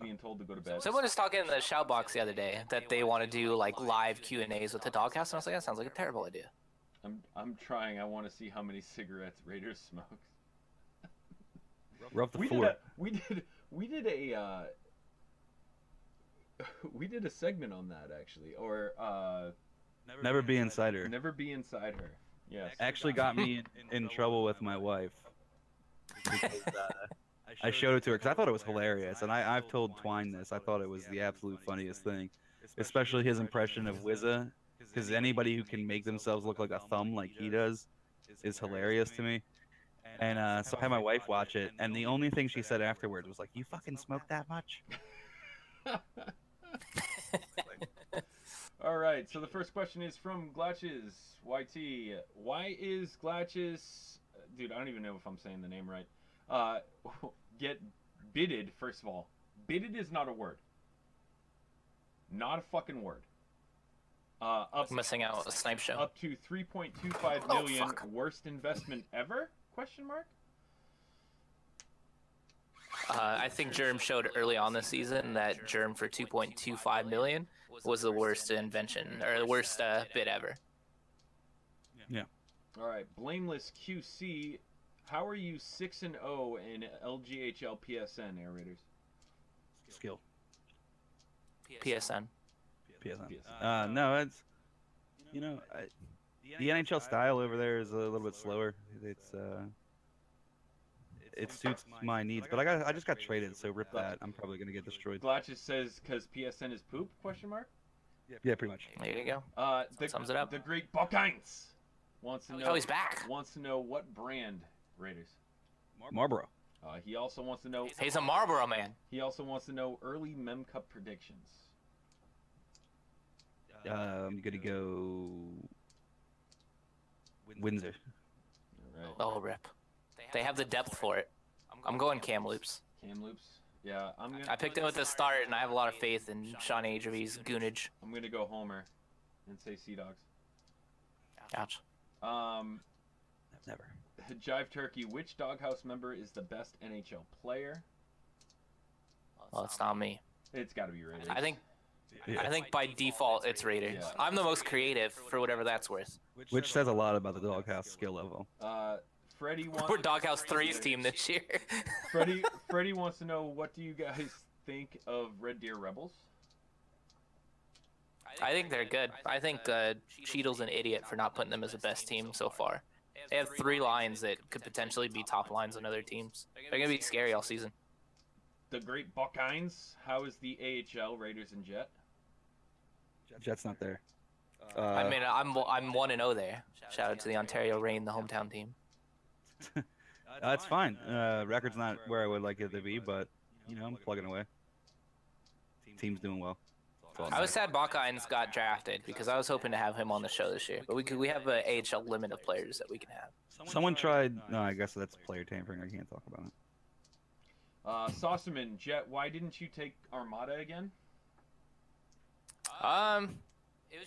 being told to go to bed. Someone was talking in the shout box the other day that they want to do like live Q&As with the Doghouse, and I was like, that sounds like a terrible idea. I'm trying. I want to see how many cigarettes Raiders smokes. We're up to We 4. we did a segment on that actually, or Never be insider. Never Be Inside Her. Yes. Actually got me in trouble with my wife. Because, I showed it to her because I thought it was hilarious, and I've told Twine this. I thought it was the absolute funniest thing, especially his impression of Wizza, because anybody who can make themselves look like a thumb like he does is hilarious to me. And so I had my wife watch it, and the only thing she said afterwards was like, "You fucking smoke that much?" All right. So the first question is from Glatches YT. Why is Glatches? Dude, I don't even know if I'm saying the name right. Get bidded, first of all. Bidded is not a word. Not a fucking word. Up Missing out a snipe show. up to 3.25 Oh, million. fuck. Worst investment ever? Question mark? I think Germ showed early on this season that Germ for 2.25 million was the worst invention or the worst bid ever. Yeah. All right, Blameless QC. How are you 6-0 in LGHL PSN, Air Raiders? Skill. PSN. PSN. No, it's the NHL style over there is a little bit slower. it suits my needs. But I just got traded, so rip that. I'm probably gonna get destroyed. Glatches says because PSN is poop? Question mark. Yeah, pretty much. There you go. Sums it up. The great Buckines wants to know. Oh, he's back. Wants to know what brand Raiders. Marlboro. He also wants to know. He's a Marlboro man. He also wants to know early Mem Cup predictions. I'm gonna go Windsor. All right. Oh, rip. They have the depth for it. I'm going Kamloops. Kamloops. Yeah, I picked him at the start, and I have a lot of faith in Sean Adrevy's goonage. I'm gonna go Homer, and say Sea Dogs. Ouch. Never. Jive Turkey. Which Doghouse member is the best NHL player? Well, it's not me. It's got to be Raiders. I think by default it's Raiders. Yeah. I'm the most creative for whatever that's worth. Which says a lot about the Doghouse skill level. Freddie wants. We're Doghouse 3's team this year. Freddie wants to know, what do you guys think of Red Deer Rebels? I think they're good. I think Cheadle's an idiot for not putting them as the best team so far. They have 3 lines that could potentially be top lines on other teams. They're going to be scary all season. The Great Buckines. How is the AHL Raiders and Jet? Jet's not there. I mean, I'm 1-0 there. Shout out to the Ontario Reign, the hometown team. It's fine. Record's not where I would like it to be, but you know, I'm plugging away. Team's doing well. I was sad Buckines got drafted because I was hoping to have him on the show this year, but we have an AHL limit of players that we can have. Someone tried. No, I guess that's player tampering. I can't talk about it. Saucerman, Jet, why didn't you take Armada again?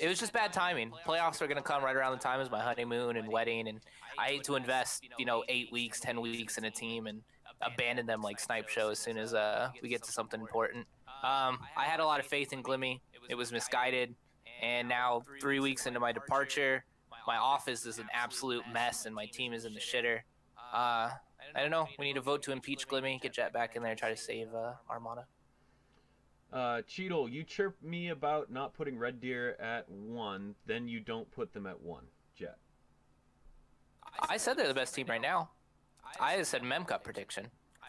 It was just bad timing. Playoffs are going to come right around the time as my honeymoon and wedding, and I hate to invest, 8 weeks, 10 weeks in a team and abandon them like Snipe Show as soon as we get to something important. I had a lot of faith in Glimmy. It was misguided, and now 3 weeks into my departure, my office is an absolute mess, and my team is in the shitter. I don't know. We need to vote to impeach Glimmy, get Jet back in there, and try to save Armada. Cheadle, you chirp me about not putting Red Deer at 1, then you don't put them at 1. Jet. I said they're the best team right now. I said Mem Cup prediction.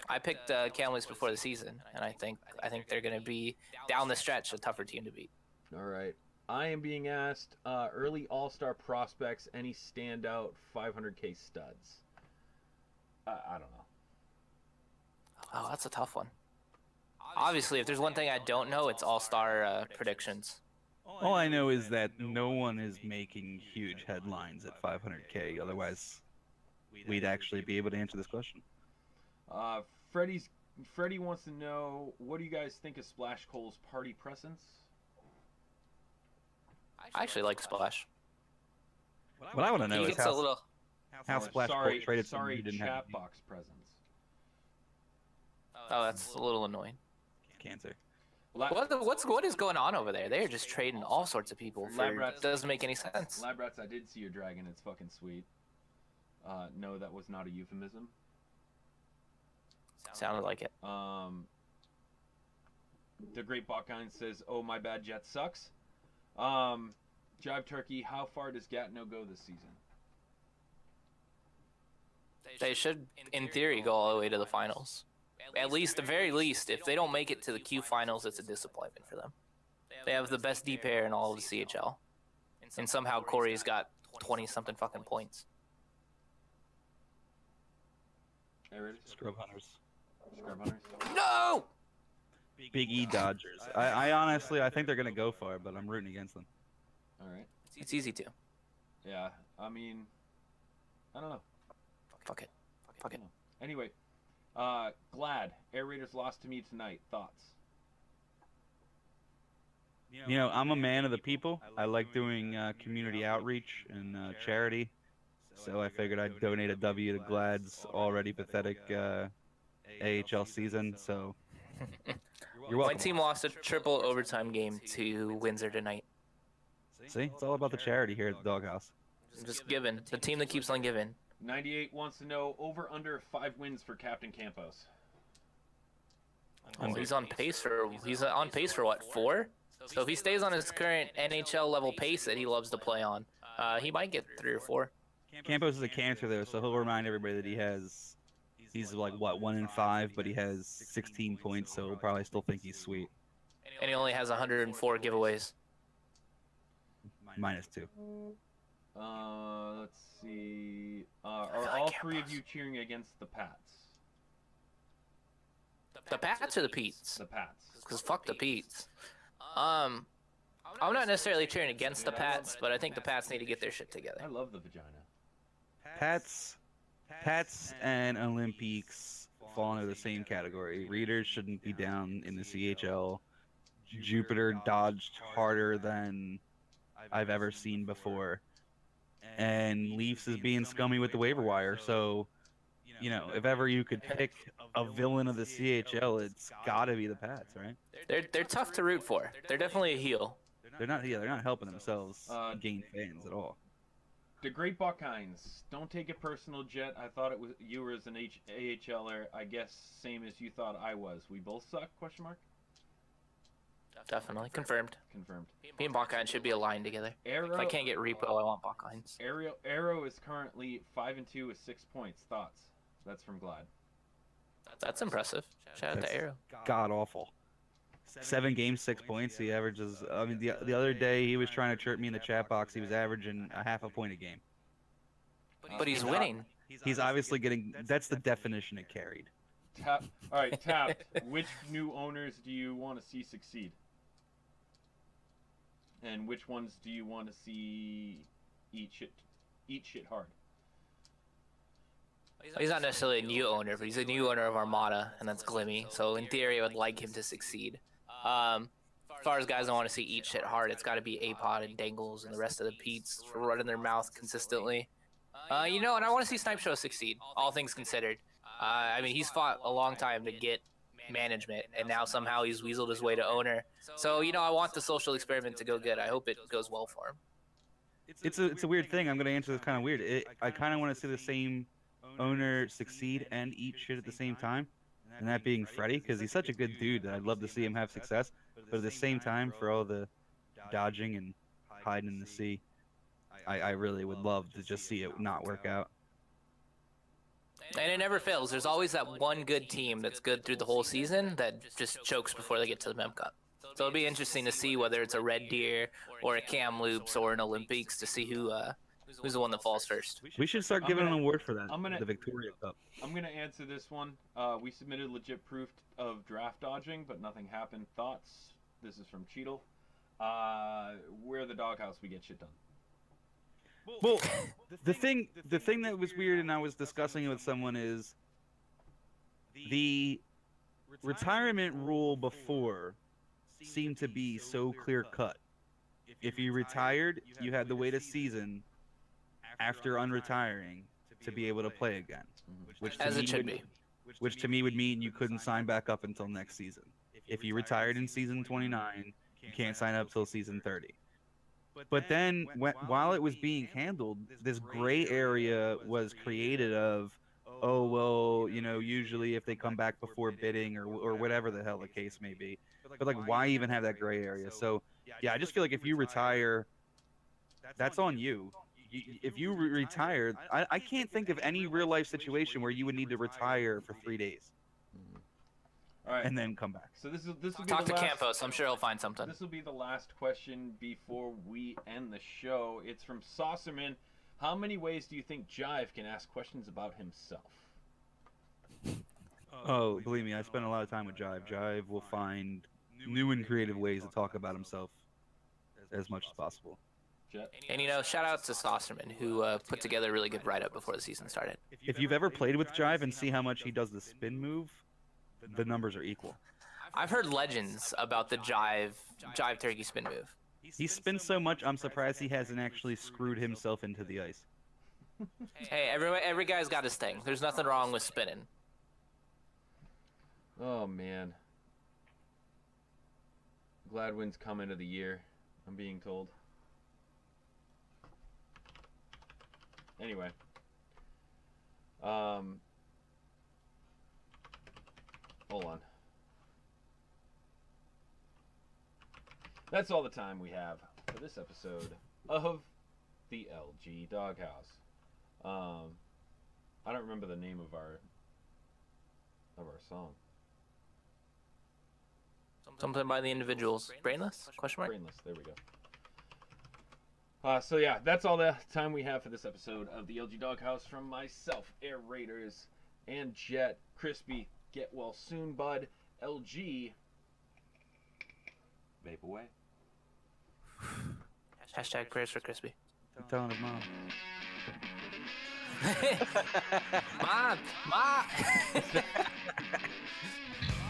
I picked Kamloops before the season, and I think they're going to be, down the stretch, a tougher team to beat. All right. I am being asked, early all-star prospects, any standout 500K studs? I don't know. Oh, that's a tough one. Obviously, if there's one thing I don't know, it's all-star predictions. All I know is that no one is making huge headlines at 500K. Otherwise, we'd actually be able to answer this question. Freddie wants to know, what do you guys think of Splash Cole's party presence? I actually like Splash. What I want to know He is gets a little. how Splash Cole traded someone who didn't have chat box presence. Oh, that's a little annoying. cancer. What is going on over there? They're just trading all sorts of people for. Doesn't make any sense. Lab Rats, I did see your dragon. It's fucking sweet. No, that was not a euphemism. Sounded like it. The Great Buckine says, "Oh, my bad, Jet sucks." Jive Turkey, how far does Gatineau go this season? They should, in theory, go all the way to the finals. At least, the very least, if they don't make it to the Q finals, it's a disappointment for them. They have the best D pair in all of the CHL. And somehow Corey's got 20-something fucking points. Scrub Hunters. Scrub Hunters? No! Big E Dodgers. I honestly, I think they're going to go far, but I'm rooting against them. All right. It's easy to. Yeah, I mean, I don't know. Fuck it. Fuck it. Anyway, glad Air Raiders lost to me tonight. Thoughts? You know, I'm a man of the people. I like doing community outreach and charity. So I figured I'd donate a W to Glad's already pathetic AHL season. So you're welcome. My team lost a triple overtime game to Windsor tonight. See, it's all about the charity here at the Doghouse. Just giving. The team that keeps on giving. 98 wants to know over under 5 wins for Captain Campos. Oh, he's on pace for what, 4? So if he stays on his current NHL level pace that he loves to play on, he might get 3 or 4. Campos is a cancer though, so he'll remind everybody that He's like what 1-5, but he has 16 points, so he'll probably still think he's sweet. And he only has 104 giveaways. -2. Let's see. Are all three of you cheering against the Pats? The Pats or the Petes? The Pats. Because fuck the Petes. I'm not necessarily cheering against the Pats, but I think the Pats need to get their shit together. I love the vagina. Pats and Olympiques fall into the same category. Readers shouldn't be down in the CHL. Jupiter dodged harder than I've ever seen before. And Leafs is being scummy with the waiver wire, so you know, if ever you could pick a villain of the CHL, it's gotta be the Pats, right? They're tough to root for. They're definitely a heel. They're not helping themselves gain fans at all. The Great Buckeyes. Don't take it personal, Jet. I thought it was you were as an AHLer. I guess same as you thought I was. We both suck? Question mark. Definitely confirmed. Confirmed. Me and Buckeyes should be aligned together. If I can't get Repo, I want Buckeyes. Arrow is currently 5-2 with 6 points. Thoughts? That's from Glad. That's impressive. Shout out to Arrow. God awful. 7 games, 6 points. He averages. I mean, the other day he was trying to chirp me in the chat box. He was averaging a half a point a game. But he's winning. He's obviously getting. That's the definition of carried. All right, Tap. Which new owners do you want to see succeed? And which ones do you want to see eat shit hard? He's not necessarily a new owner, but he's a new owner of Armada, and that's Glimmy. So in theory, I would like him to succeed. As far as guys I want to see eat shit hard, it's got to be Apod and Dangles and the rest of the Petes for running their mouth consistently. You know, and I want to see Snipe Show succeed, all things considered. I mean, he's fought a long time to get management, and now somehow he's weaseled his way to owner. So, you know, I want the social experiment to go good. I hope it goes well for him. It's a weird thing. I'm going to answer this kind of weird. I kind of want to see the same owner succeed and eat shit at the same time, and that being Freddie, because he's such a good dude that I'd love to see him have success. But at the same time, for all the dodging and hiding in the sea, I really would love to just see it not work out. And it never fails. There's always that one good team that's good through the whole season that just chokes before they get to the Mem Cup. So it'll be interesting to see whether it's a Red Deer or a Kamloops or an Olympics to see who's the one that falls first. We should start giving an award for that. The Victoria Cup. I'm going to answer this one. We submitted legit proof of draft dodging, but nothing happened. Thoughts? This is from Cheadle. We're the Doghouse. We get shit done. Well, the thing that was weird, and I was discussing it with someone, is the retirement rule before seemed to be so clear cut. If you retired, you had to wait a season after unretiring to be able to play again, which to me would mean you couldn't sign back up until next season. If you retired in season 29, you can't sign up till season 30. But then, while it was being handled, this gray area was created of, oh, well, you know, usually if they come back before bidding or whatever the hell the case may be. But, like, why even have that gray area? So, yeah, I just feel like if you retire, that's on you. If you retire, I can't think of any real-life situation where you would need to retire for 3 days. All right. And then come back. So this will be Talk the to last, Campos. I'm sure he'll find something. This will be the last question before we end the show. It's from Saucerman. How many ways do you think Jive can ask questions about himself? Oh, believe me, I spend a lot of time with Jive. Jive will find new and creative ways to talk about himself as much as possible. Jet? And, you know, shout out to Saucerman, who put together a really good write-up before the season started. If you've ever played with Jive and see how much he does the spin move, the numbers are equal. I've heard legends about the jive turkey spin move. He spins so much, I'm surprised he hasn't actually screwed himself into the ice. Hey, every guy's got his thing. There's nothing wrong with spinning. Oh, man. Gladwin's comment of the year, I'm being told. Anyway. Hold on. That's all the time we have for this episode of the LG Doghouse. I don't remember the name of our song. Something by the individuals. Brainless? Question mark? Brainless. There we go. So yeah, that's all the time we have for this episode of the LG Doghouse. From myself, Air Raiders, and Jet, Crispy, get well soon, bud. LG, vape away. Hashtag prayers for Crispy. I'm telling his mom. Mom! Mom!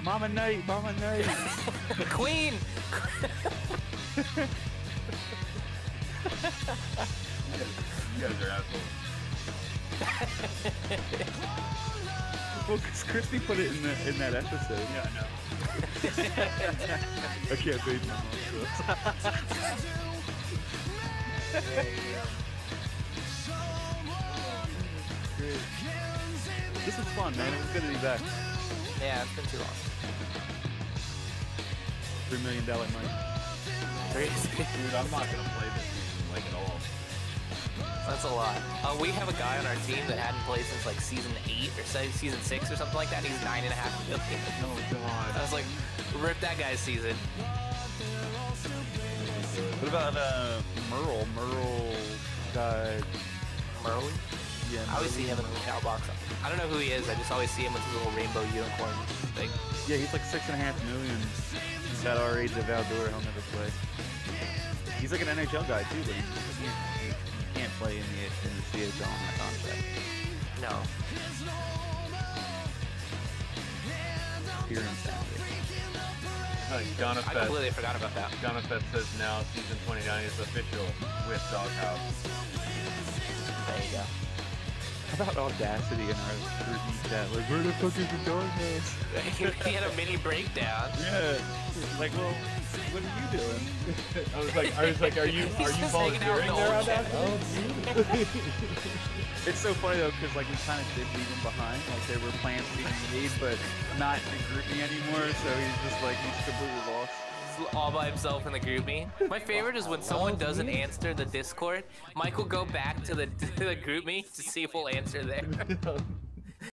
Mama night, mama night. Queen! You guys are assholes. Well, 'cause Crispy put it in that episode. Yeah, I know. I can't beat my mom. This is fun, man. It was good to be back. Yeah, it's been too long. $3 million mic. Dude, I'm not gonna play this season like at all. That's a lot. We have a guy on our team that hadn't played since like season 8 or season 6 or something like that. And he's 9.5 million. Oh god. I was like, rip that guy's season. What about Merle? Merle guy. Merle? Yeah. I always see him in the cow box. I don't know who he is. I just always see him with his little rainbow unicorn thing. Yeah, he's like 6.5 million. He's at our age of outdoor. He'll never play. He's like an NHL guy too, but he can't play in the CHL on that contract. No. Here in San Diego. I completely forgot about that. Jonathan says now season 29 is official with Doghouse. There you go. How about Audacity in our group chat? Like, where the fuck is the Doghouse? He had a mini breakdown. Yeah. Like, well, what are you doing? I was like, are you volunteering there on that? It's so funny though, because like we kind of did leave him behind. Like there were plans being made, but not in the grouping anymore. So he's just like he's completely lost. He's all by himself in the GroupMe. My favorite is when someone doesn't answer the Discord, Mike will go back to the GroupMe to see if we'll answer there.